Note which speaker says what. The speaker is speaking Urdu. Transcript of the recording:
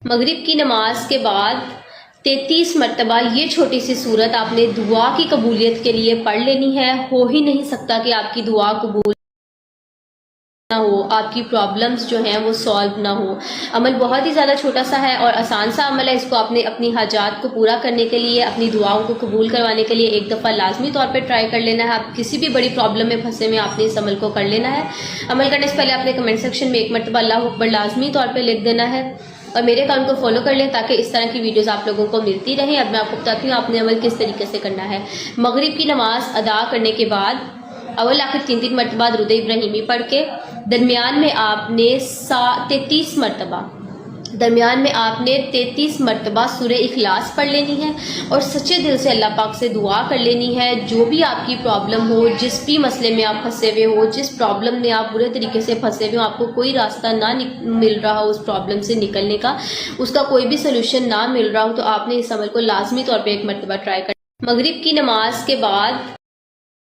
Speaker 1: مغرب کی نماز کے بعد 33 مرتبہ یہ چھوٹی سی صورت آپ نے دعا کی قبولیت کے لیے پڑھ لینی ہے۔ ہو ہی نہیں سکتا کہ آپ کی دعا قبول نہ ہو، آپ کی پرابلمز جو ہیں وہ سالو نہ ہو۔ عمل بہت ہی زیادہ چھوٹا سا ہے اور آسان سا عمل ہے۔ اس کو آپ نے اپنی حاجات کو پورا کرنے کے لیے، اپنی دعاؤں کو قبول کروانے کے لیے ایک دفعہ لازمی طور پہ ٹرائی کر لینا ہے۔ آپ کسی بھی بڑی پرابلم میں پھنسے ہوئے آپ نے اس عمل کو کر لینا ہے۔ عمل کرنے سے پہلے آپ نے کمنٹ سیکشن میں ایک مرتبہ اللہ اکبر لازمی طور پہ لکھ دینا ہے اور میرے اکاؤنٹ کو فالو کر لیں تاکہ اس طرح کی ویڈیوز آپ لوگوں کو ملتی رہیں۔ اب میں آپ کو بتاتی ہوں آپ نے عمل کس طریقے سے کرنا ہے۔ مغرب کی نماز ادا کرنے کے بعد اول آخر 3 مرتبہ درود ابراہیمی پڑھ کے درمیان میں آپ نے 33 مرتبہ سورہ اخلاص پڑھ لینی ہے اور سچے دل سے اللہ پاک سے دعا کر لینی ہے۔ جو بھی آپ کی پرابلم ہو، جس بھی مسئلے میں آپ پھنسے ہوئے ہو، جس پرابلم میں آپ برے طریقے سے پھنسے ہوئے ہو، آپ کو کوئی راستہ نہ مل رہا ہو اس پرابلم سے نکلنے کا، اس کا کوئی بھی سلوشن نہ مل رہا ہو، تو آپ نے اس عمل کو لازمی طور پہ ایک مرتبہ ٹرائی کرنا۔ مغرب کی نماز کے بعد